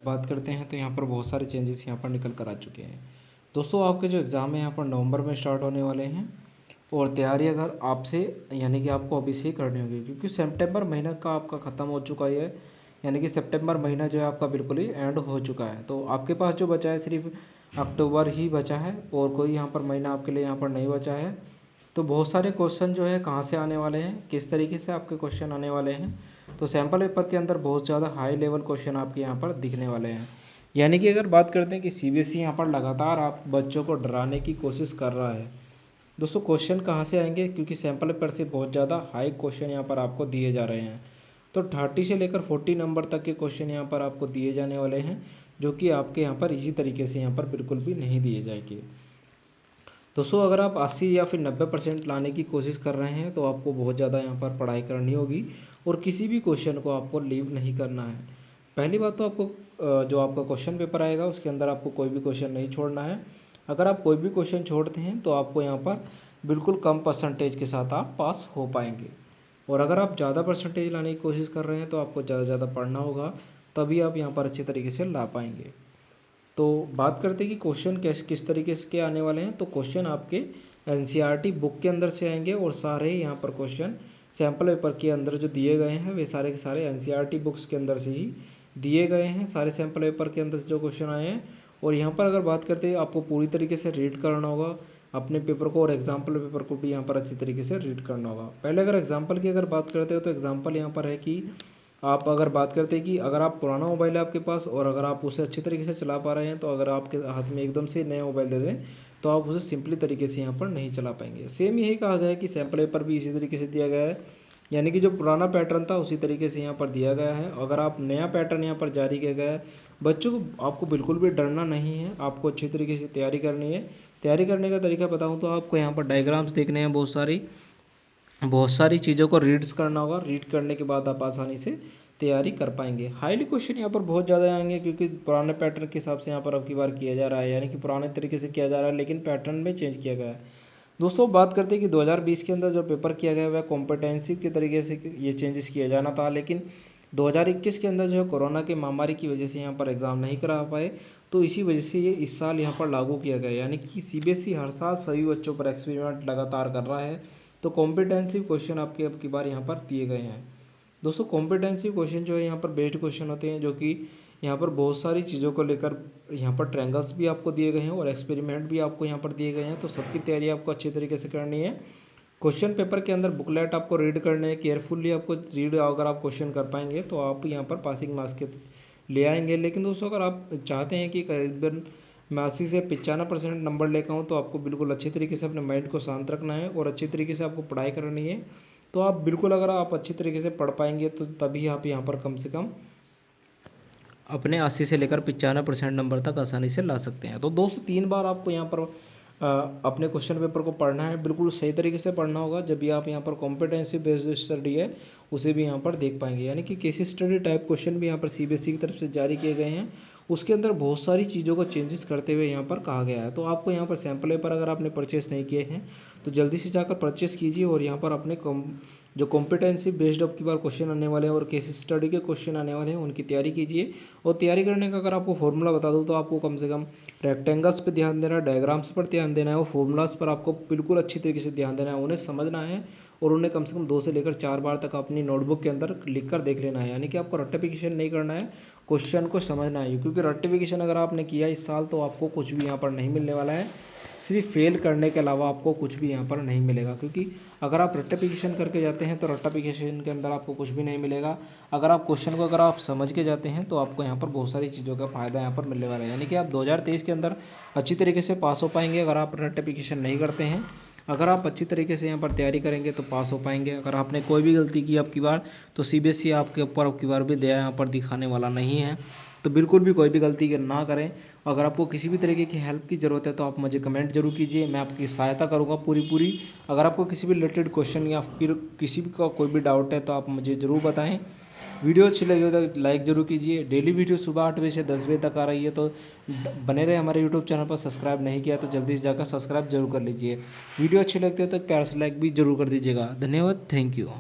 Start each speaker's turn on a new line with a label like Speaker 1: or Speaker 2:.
Speaker 1: बात करते हैं तो यहाँ पर बहुत सारे चेंजेस यहाँ पर निकल कर आ चुके हैं। दोस्तों आपके जो एग्ज़ाम है यहाँ पर नवंबर में स्टार्ट होने वाले हैं और तैयारी अगर आपसे यानी कि आपको अभी से ही करनी होगी, क्योंकि सितंबर महीना का आपका ख़त्म हो चुका है। यानी कि सितंबर महीना जो है आपका बिल्कुल ही एंड हो चुका है। तो आपके पास जो बचा है सिर्फ अक्टूबर ही बचा है और कोई यहाँ पर महीना आपके लिए यहाँ पर नहीं बचा है। तो बहुत सारे क्वेश्चन जो है कहाँ से आने वाले हैं, किस तरीके से आपके क्वेश्चन आने वाले हैं। तो सैम्पल पेपर के अंदर बहुत ज़्यादा हाई लेवल क्वेश्चन आपके यहाँ पर दिखने वाले हैं। यानी कि अगर बात करते हैं कि सीबीएसई यहाँ पर लगातार आप बच्चों को डराने की कोशिश कर रहा है। दोस्तों क्वेश्चन कहाँ से आएंगे, क्योंकि सैम्पल पेपर से बहुत ज़्यादा हाई क्वेश्चन यहाँ पर आपको दिए जा रहे हैं। तो 30 से लेकर 40 नंबर तक के क्वेश्चन यहाँ पर आपको दिए जाने वाले हैं, जो कि आपके यहाँ पर इसी तरीके से यहाँ पर बिल्कुल भी नहीं दिए जाएंगे। दोस्तों अगर आप 80 या फिर 90% लाने की कोशिश कर रहे हैं तो आपको बहुत ज़्यादा यहाँ पर पढ़ाई करनी होगी और किसी भी क्वेश्चन को आपको लीव नहीं करना है। पहली बात तो आपको जो आपका क्वेश्चन पेपर आएगा उसके अंदर आपको कोई भी क्वेश्चन नहीं छोड़ना है। अगर आप कोई भी क्वेश्चन छोड़ते हैं तो आपको यहाँ पर बिल्कुल कम परसेंटेज के साथ आप पास हो पाएंगे। और अगर आप ज़्यादा परसेंटेज लाने की कोशिश कर रहे हैं तो आपको ज़्यादा ज़्यादा पढ़ना होगा, तभी आप यहाँ पर अच्छे तरीके से ला पाएंगे। तो बात करते हैं कि क्वेश्चन किस तरीके से के आने वाले हैं। तो क्वेश्चन आपके एनसीईआरटी बुक के अंदर से आएंगे और सारे यहाँ पर क्वेश्चन सैम्पल पेपर के अंदर जो दिए गए हैं वे सारे के सारे एनसीईआरटी बुक्स के अंदर से ही दिए गए हैं। सारे सैम्पल पेपर के अंदर से जो क्वेश्चन आए हैं, और यहाँ पर अगर बात करते हैं आपको पूरी तरीके से रीड करना होगा अपने पेपर को, और एग्जाम्पल पेपर को भी यहाँ पर अच्छी तरीके से रीड करना होगा। पहले अगर एग्जाम्पल की अगर बात करते हो तो एग्जाम्पल यहाँ पर है कि आप अगर बात करते हैं कि अगर आप पुराना मोबाइल है आपके पास और अगर आप उसे अच्छी तरीके से चला पा रहे हैं, तो अगर आपके हाथ में एकदम से नया मोबाइल दे दें तो आप उसे सिंपली तरीके से यहाँ पर नहीं चला पाएंगे। सेम यही कहा गया है कि सैम्पल पेपर भी इसी तरीके से दिया गया है, यानी कि जो पुराना पैटर्न था उसी तरीके से यहाँ पर दिया गया है। अगर आप नया पैटर्न यहाँ पर जारी किया गया है, बच्चों को आपको बिल्कुल भी डरना नहीं है, आपको अच्छी तरीके से तैयारी करनी है। तैयारी करने का तरीका बताऊँ तो आपको यहाँ पर डायग्राम्स देखने हैं, बहुत सारी चीज़ों को रीड्स करना होगा। रीड करने के बाद आप आसानी से तैयारी कर पाएंगे। हाईली क्वेश्चन यहाँ पर बहुत ज़्यादा आएंगे, क्योंकि पुराने पैटर्न के हिसाब से यहाँ पर अब की बार किया जा रहा है, यानी कि पुराने तरीके से किया जा रहा है लेकिन पैटर्न में चेंज किया गया है। दोस्तों बात करते हैं कि 2020 के अंदर जो पेपर किया गया वह कॉम्पिटेंसिव के तरीके से ये चेंजेस किया जाना था, लेकिन 2021 के अंदर जो है कोरोना की महामारी की वजह से यहाँ पर एग्ज़ाम नहीं करा पाए, तो इसी वजह से ये इस साल यहाँ पर लागू किया गया। यानी कि सीबीएसई हर साल सभी बच्चों पर एक्सपेरिमेंट लगातार कर रहा है। तो कॉम्पिटेंसिव क्वेश्चन आपके अब की बार यहाँ पर दिए गए हैं। दोस्तों कॉम्पिटेंसिव क्वेश्चन जो है यहाँ पर बेस्ड क्वेश्चन होते हैं, जो कि यहाँ पर बहुत सारी चीज़ों को लेकर यहाँ पर ट्रायंगल्स भी आपको दिए गए हैं और एक्सपेरिमेंट भी आपको यहाँ पर दिए गए हैं। तो सबकी तैयारी आपको अच्छी तरीके से करनी है। क्वेश्चन पेपर के अंदर बुकलेट आपको रीड करने हैं, केयरफुली आपको रीड, अगर आप क्वेश्चन कर पाएंगे तो आप यहाँ पर पासिंग मार्क्स के ले आएंगे। लेकिन दोस्तों अगर आप चाहते हैं कि करीबन मैं 80 से 95% नंबर लेकर आऊँ, तो आपको बिल्कुल अच्छी तरीके से अपने माइंड को शांत रखना है और अच्छी तरीके से आपको पढ़ाई करनी है। तो आप बिल्कुल अगर आप अच्छी तरीके से पढ़ पाएंगे तो तभी आप यहाँ पर कम से कम अपने 80 से लेकर 95% नंबर तक आसानी से ला सकते हैं। तो 2 से 3 बार आपको यहाँ पर अपने क्वेश्चन पेपर को पढ़ना है, बिल्कुल सही तरीके से पढ़ना होगा। जब भी आप यहाँ पर कॉम्पिटेंसी बेस्ड स्टडी है उसे भी यहाँ पर देख पाएंगे। यानी कि केस स्टडी टाइप क्वेश्चन भी यहाँ पर सीबीएसई की तरफ से जारी किए गए हैं, उसके अंदर बहुत सारी चीज़ों को चेंजेस करते हुए यहाँ पर कहा गया है। तो आपको यहाँ पर सैम्पल पेपर अगर आपने परचेस नहीं किए हैं तो जल्दी से जाकर परचेस कीजिए और यहाँ पर अपने जो कॉम्पिटेंसी बेस्ड अब की बार क्वेश्चन आने वाले हैं और केस स्टडी के क्वेश्चन आने वाले हैं उनकी तैयारी कीजिए। और तैयारी करने का अगर आपको फॉर्मूला बता दूँ तो आपको कम से कम रेक्टेंगल्स पे ध्यान देना है, डायग्राम्स पर ध्यान देना है और फॉर्मूलाज पर आपको बिल्कुल अच्छी तरीके से ध्यान देना है, उन्हें समझना है और उन्हें कम से कम 2 से लेकर 4 बार तक अपनी नोटबुक के अंदर लिख कर देख लेना है। यानी कि आपको रट्टिफिकेशन नहीं करना है, क्वेश्चन को समझना है, क्योंकि रट्टिफिकेशन अगर आपने किया इस साल तो आपको कुछ भी यहाँ पर नहीं मिलने वाला है, सिर्फ फेल करने के अलावा आपको कुछ भी यहाँ पर नहीं मिलेगा। क्योंकि अगर आप रट्टिफिकेशन करके जाते हैं तो रट्टिफिकेशन के अंदर आपको कुछ भी नहीं मिलेगा। अगर आप क्वेश्चन को अगर आप समझ के जाते हैं तो आपको यहाँ पर बहुत सारी चीज़ों का फ़ायदा यहाँ पर मिलने वाला है। यानी कि आप 2023 के अंदर अच्छी तरीके से पास हो पाएंगे अगर आप रट्टिफिकेशन नहीं करते हैं। अगर आप अच्छी तरीके से यहाँ पर तैयारी करेंगे तो पास हो पाएंगे। अगर आपने कोई भी गलती की अब की बार तो सीबीएसई आपके ऊपर अब की बार भी दया यहाँ पर दिखाने वाला नहीं है। तो बिल्कुल भी कोई भी गलती ना करें। अगर आपको किसी भी तरीके की हेल्प की ज़रूरत है तो आप मुझे कमेंट जरूर कीजिए, मैं आपकी सहायता करूँगा पूरी। अगर आपको किसी भी रिलेटेड क्वेश्चन या फिर किसी भी का कोई भी डाउट है तो आप मुझे ज़रूर बताएं। वीडियो अच्छी लगी हो तो लाइक ज़रूर कीजिए। डेली वीडियो सुबह 8 बजे से 10 बजे तक आ रही है, तो बने रहे हमारे यूट्यूब चैनल पर। सब्सक्राइब नहीं किया तो जल्दी से जाकर सब्सक्राइब जरूर कर लीजिए। वीडियो अच्छी लगती है तो प्यार से लाइक भी जरूर कर दीजिएगा। धन्यवाद, थैंक यू।